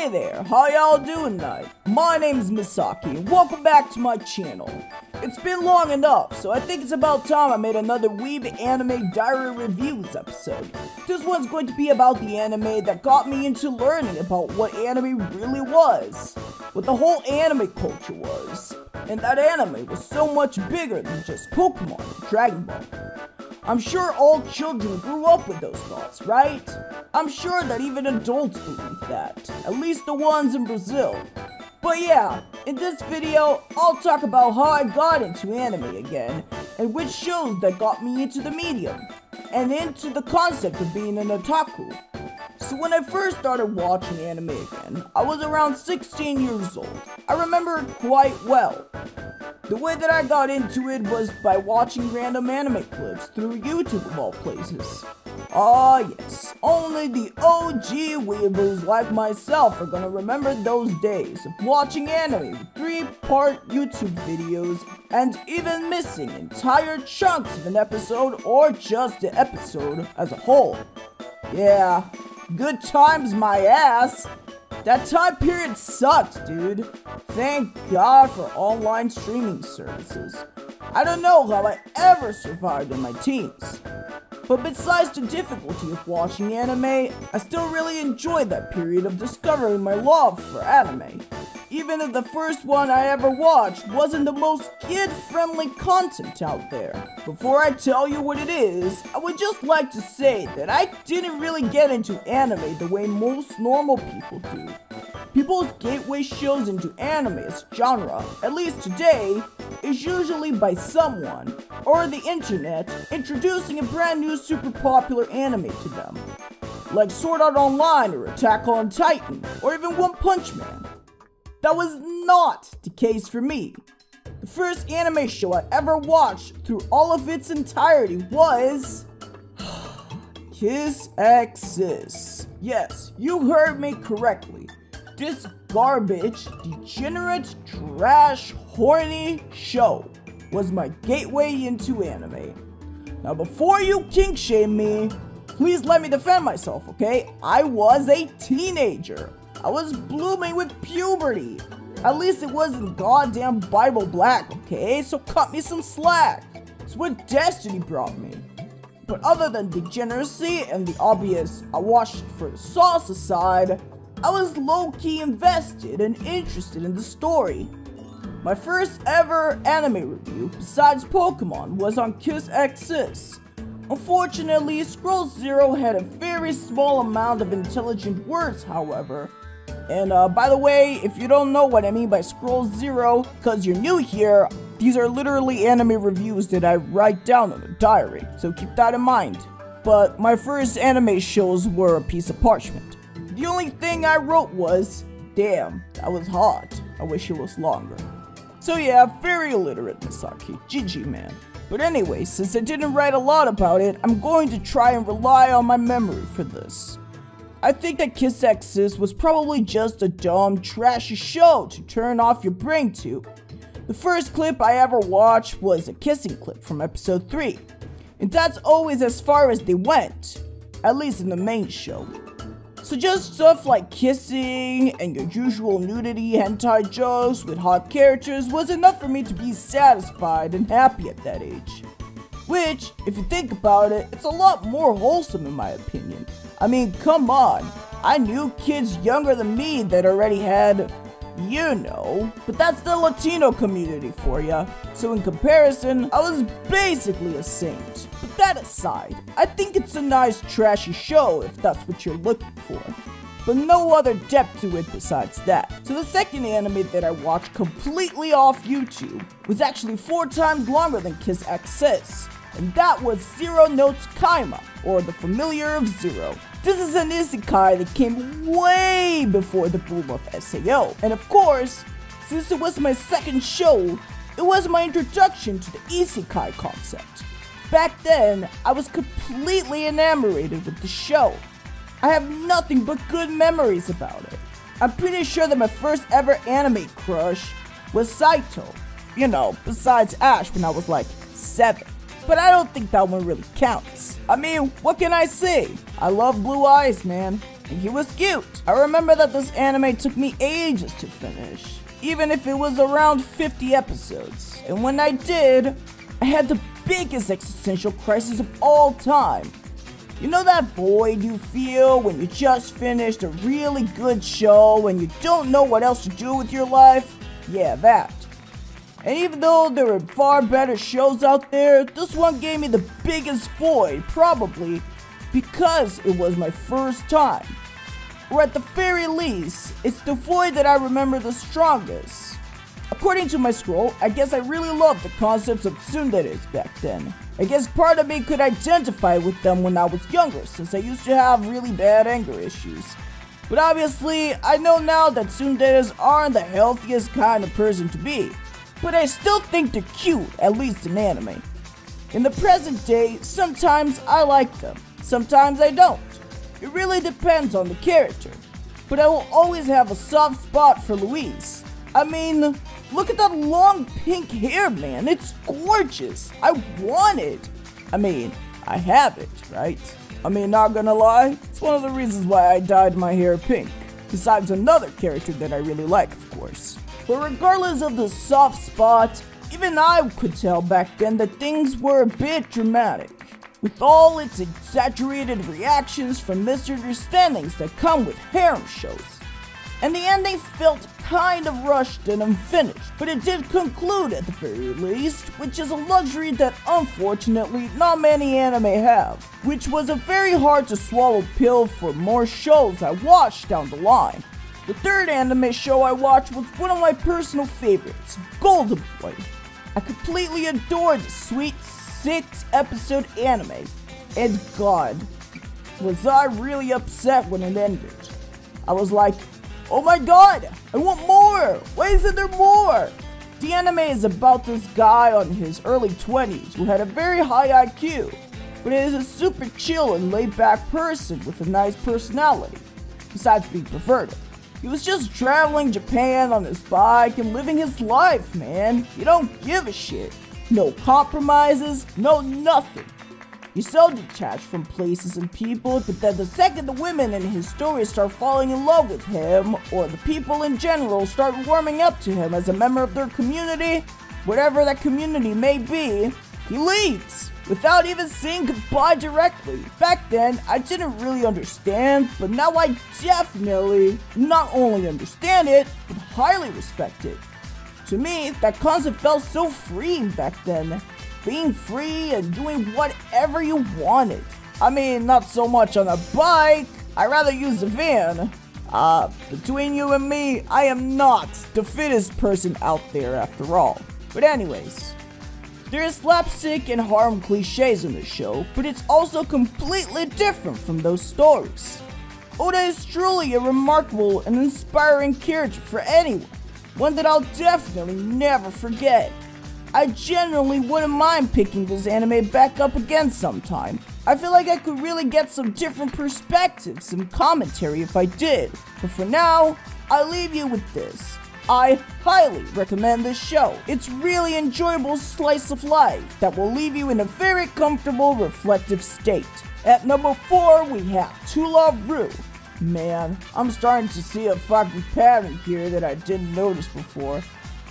Hey there, how y'all doing tonight? My name's Misaki and welcome back to my channel. It's been long enough, so I think it's about time I made another Weeb anime diary reviews episode. This one's going to be about the anime that got me into learning about what anime really was, what the whole anime culture was, and that anime was so much bigger than just Pokemon and Dragon Ball. I'm sure all children grew up with those thoughts, right? I'm sure that even adults believe that, at least the ones in Brazil. But yeah, in this video, I'll talk about how I got into anime again, and which shows that got me into the medium, and into the concept of being an otaku. So when I first started watching anime again, I was around 16 years old. I remember it quite well. The way that I got into it was by watching random anime clips through YouTube of all places. Ah yes, only the OG weebers like myself are gonna remember those days of watching anime with 3-part YouTube videos and even missing entire chunks of an episode or just the episode as a whole. Yeah, good times my ass. That time period sucked, dude. Thank God for online streaming services. I don't know how I ever survived in my teens. But besides the difficulty of watching anime, I still really enjoyed that period of discovering my love for anime. Even if the first one I ever watched wasn't the most kid-friendly content out there. Before I tell you what it is, I would just like to say that I didn't really get into anime the way most normal people do. People's gateway shows into anime as genre, at least today, is usually by someone, or the internet, introducing a brand new super popular anime to them. Like Sword Art Online or Attack on Titan, or even One Punch Man. That was not the case for me. The first anime show I ever watched through all of its entirety was KissxSis. Yes, you heard me correctly. This garbage, degenerate, trash, horny show was my gateway into anime. Now before you kink shame me, please let me defend myself, okay? I was a teenager. I was blooming with puberty. At least it wasn't goddamn Bible Black, okay? So cut me some slack. It's what destiny brought me. But other than degeneracy and the obvious I watched for the sauce aside, I was low-key invested and interested in the story. My first ever anime review, besides Pokemon, was on KissxSis. Unfortunately, Scroll Zero had a very small amount of intelligent words, however. And by the way, if you don't know what I mean by Scroll Zero, because you're new here, these are literally anime reviews that I write down in a diary, so keep that in mind. But my first anime shows were a piece of parchment. The only thing I wrote was, damn, that was hot. I wish it was longer. So yeah, very illiterate, Misaki. GG, man. But anyway, since I didn't write a lot about it, I'm going to try and rely on my memory for this. I think that KissxSis was probably just a dumb, trashy show to turn off your brain to. The first clip I ever watched was a kissing clip from episode 3. And that's always as far as they went, at least in the main show. So just stuff like kissing and your usual nudity hentai jokes with hot characters was enough for me to be satisfied and happy at that age. Which, if you think about it, it's a lot more wholesome in my opinion. I mean, come on, I knew kids younger than me that already had, you know, but that's the Latino community for ya. So in comparison, I was basically a saint. But that aside, I think it's a nice trashy show if that's what you're looking for. But no other depth to it besides that. So the second anime that I watched completely off YouTube was actually 4 times longer than KissxSis. And that was Zero no Tsukaima, or The Familiar of Zero. This is an isekai that came way before the boom of SAO. And of course, since it was my second show, it was my introduction to the isekai concept. Back then, I was completely enamored with the show. I have nothing but good memories about it. I'm pretty sure that my first ever anime crush was Saito. You know, besides Ash when I was like 7. But I don't think that one really counts. I mean, what can I say? I love blue eyes, man. and he was cute. I remember that this anime took me ages to finish, even if it was around 50 episodes. And when I did, I had the biggest existential crisis of all time. You know that void you feel when you just finished a really good show and you don't know what else to do with your life? Yeah, that. And even though there are far better shows out there, this one gave me the biggest void, probably because it was my first time. Or at the very least, it's the void that I remember the strongest. According to my scroll, I guess I really loved the concepts of tsunderes back then. I guess part of me could identify with them when I was younger, since I used to have really bad anger issues. But obviously, I know now that tsunderes aren't the healthiest kind of person to be. But I still think they're cute, at least in anime. In the present day, sometimes I like them, sometimes I don't. It really depends on the character. But I will always have a soft spot for Louise. I mean, look at that long pink hair, man. It's gorgeous. I want it. I mean, I have it, right? I mean, not gonna lie, it's one of the reasons why I dyed my hair pink. Besides another character that I really like, of course. But regardless of the soft spot, even I could tell back then that things were a bit dramatic. With all its exaggerated reactions from misunderstandings that come with harem shows. And the ending felt kind of rushed and unfinished, but it did conclude at the very least, which is a luxury that unfortunately not many anime have, which was a very hard to swallow pill for more shows I watched down the line. The third anime show I watched was one of my personal favorites, Golden Boy. I completely adored the sweet 6-episode anime, and God, was I really upset when it ended. I was like, oh my god, I want more! Why isn't there more? The anime is about this guy on his early 20s who had a very high IQ, but is a super chill and laid-back person with a nice personality, besides being perverted. He was just traveling Japan on his bike and living his life, man. You don't give a shit. No compromises, no nothing. He's so detached from places and people, but then the second the women in his story start falling in love with him, or the people in general start warming up to him as a member of their community, whatever that community may be, he leaves, without even saying goodbye directly. Back then, I didn't really understand, but now I definitely not only understand it, but highly respect it. To me, that concept felt so freeing back then. Being free and doing whatever you wanted. I mean, not so much on a bike. I'd rather use a van. Between you and me, I am not the fittest person out there after all. But anyways, there is slapstick and harem cliches in the show, but it's also completely different from those stories. Oda is truly a remarkable and inspiring character for anyone. One that I'll definitely never forget. I genuinely wouldn't mind picking this anime back up again sometime. I feel like I could really get some different perspectives and commentary if I did. But for now, I leave you with this. I highly recommend this show. It's really enjoyable slice of life that will leave you in a very comfortable, reflective state. At number 4, we have To Love Ru. Man, I'm starting to see a fucking pattern here that I didn't notice before.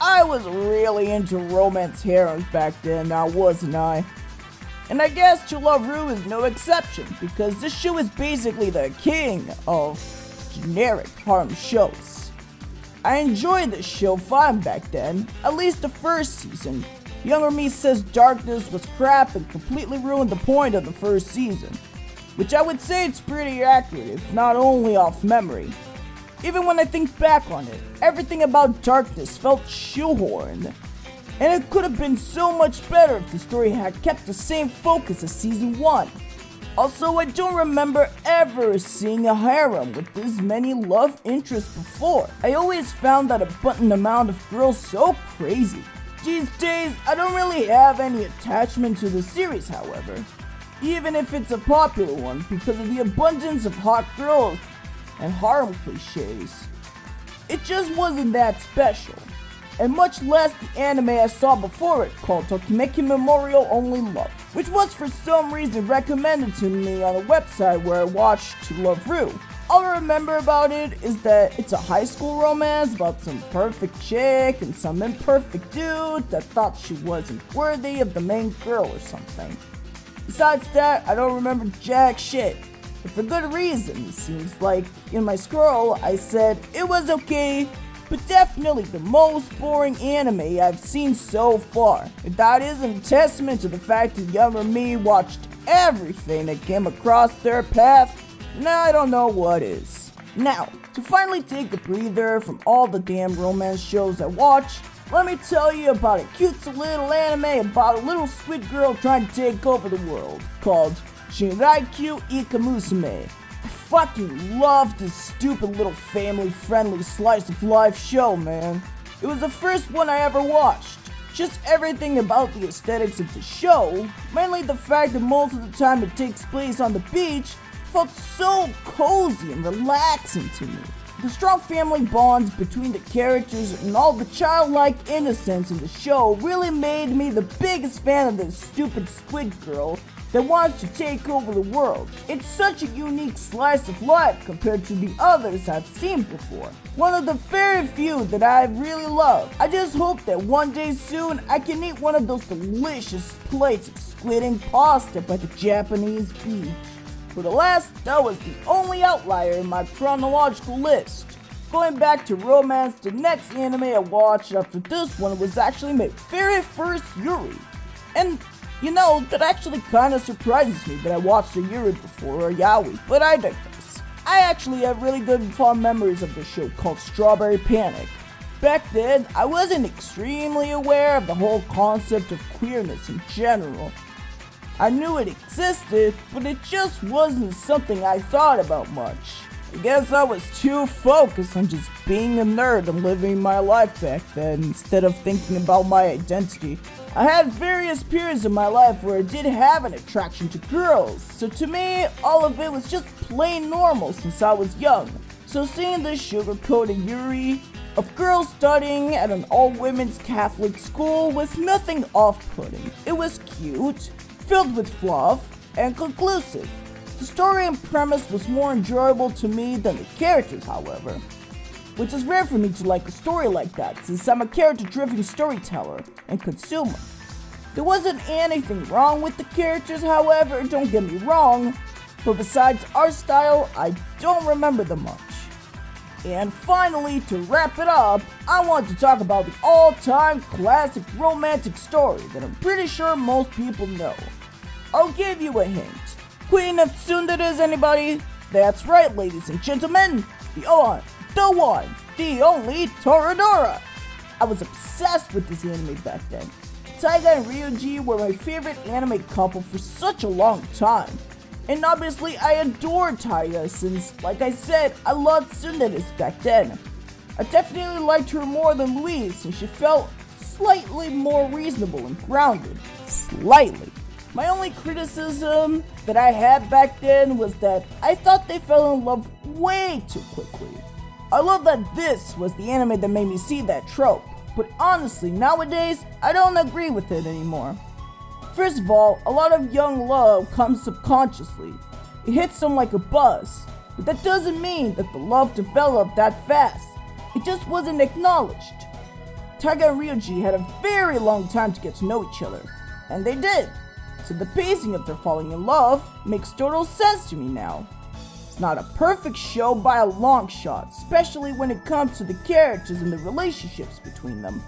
I was really into romance harems back then, now wasn't I? And I guess To Love Ru is no exception, because this show is basically the king of generic harem shows. I enjoyed this show fine back then, at least the first season. Younger me says Darkness was crap and completely ruined the point of the first season, which I would say it's pretty accurate, if not only off memory. Even when I think back on it, everything about Darkness felt shoehorned, and it could have been so much better if the story had kept the same focus as season 1. Also, I don't remember ever seeing a harem with this many love interests before. I always found that abundant amount of girls so crazy. These days, I don't really have any attachment to the series, however, even if it's a popular one because of the abundance of hot girls and harem cliches. It just wasn't that special, and much less the anime I saw before it called Tokimeki Memorial Only Love, which was for some reason recommended to me on a website where I watched To Love Ru. All I remember about it is that it's a high school romance about some perfect chick and some imperfect dude that thought she wasn't worthy of the main girl or something. Besides that, I don't remember jack shit. But for good reason. It seems like in my scroll I said it was okay, but definitely the most boring anime I've seen so far. If that isn't a testament to the fact that younger me watched everything that came across their path, then I don't know what is. Now, to finally take a breather from all the damn romance shows I watch, let me tell you about a cute little anime about a little squid girl trying to take over the world, called Shinraikyu Ikamusume. I fucking love this stupid little family-friendly slice of life show, man. It was the first one I ever watched. Just everything about the aesthetics of the show, mainly the fact that most of the time it takes place on the beach, felt so cozy and relaxing to me. The strong family bonds between the characters and all the childlike innocence in the show really made me the biggest fan of this stupid squid girl that wants to take over the world. It's such a unique slice of life compared to the others I've seen before. One of the very few that I really love. I just hope that one day soon I can eat one of those delicious plates of squid and pasta by the Japanese beach. For the last, that was the only outlier in my chronological list. Going back to romance, the next anime I watched after this one was actually my very first Yuri. And you know, that actually kinda surprises me that I watched a Yuri before a yaoi, but I digress. I actually have really good and fond memories of this show called Strawberry Panic. Back then, I wasn't extremely aware of the whole concept of queerness in general. I knew it existed, but it just wasn't something I thought about much. I guess I was too focused on just being a nerd and living my life back then instead of thinking about my identity. I had various periods in my life where I did have an attraction to girls, so to me, all of it was just plain normal since I was young. So seeing this sugar-coated Yuri of girls studying at an all-women's Catholic school was nothing off-putting. It was cute, filled with fluff, and conclusive. The story and premise was more enjoyable to me than the characters, however. Which is rare for me to like a story like that, since I'm a character-driven storyteller and consumer. There wasn't anything wrong with the characters, however, don't get me wrong, but besides art style, I don't remember them much. And finally, to wrap it up, I want to talk about the all-time classic romantic story that I'm pretty sure most people know. I'll give you a hint. Queen of Tsunderes, anybody? That's right, ladies and gentlemen, the one, the only Toradora. I was obsessed with this anime back then. Taiga and Ryuji were my favorite anime couple for such a long time. And obviously I adored Taiga since, like I said, I loved Tsunderes back then. I definitely liked her more than Louise since she felt slightly more reasonable and grounded. Slightly. My only criticism that I had back then was that I thought they fell in love way too quickly. I love that this was the anime that made me see that trope, but honestly, nowadays, I don't agree with it anymore. First of all, a lot of young love comes subconsciously. It hits them like a buzz, but that doesn't mean that the love developed that fast. It just wasn't acknowledged. Taiga and Ryuji had a very long time to get to know each other, and they did. So the pacing of their falling in love makes total sense to me now. It's not a perfect show by a long shot, especially when it comes to the characters and the relationships between them.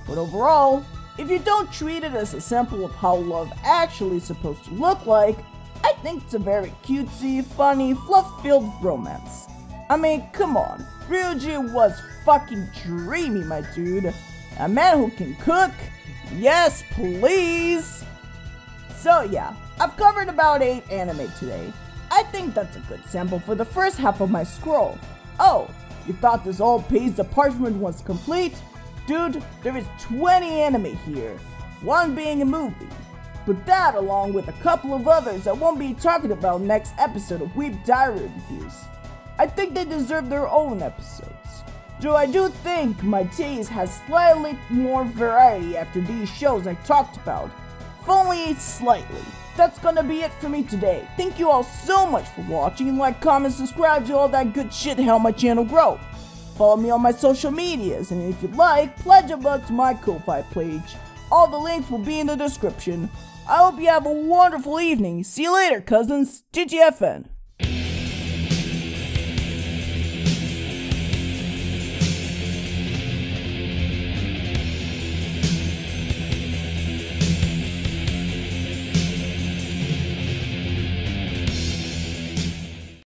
But overall, if you don't treat it as a sample of how love actually is supposed to look like, I think it's a very cutesy, funny, fluff-filled romance. I mean, come on, Ryuji was fucking dreamy, my dude. A man who can cook? Yes, please! So yeah, I've covered about 8 anime today. I think that's a good sample for the first half of my scroll. Oh, you thought this old piece of parchment was complete? Dude, there is 20 anime here, one being a movie. But that along with a couple of others I won't be talking about next episode of Weeb Diary Reviews. I think they deserve their own episodes. Though I do think my taste has slightly more variety after these shows I talked about, if only slightly. that's gonna be it for me today. Thank you all so much for watching. Like, comment, subscribe, do all that good shit to help my channel grow. Follow me on my social medias, and if you'd like, pledge a buck to my Ko-Fi page. All the links will be in the description. I hope you have a wonderful evening. See you later, cousins. GGFN.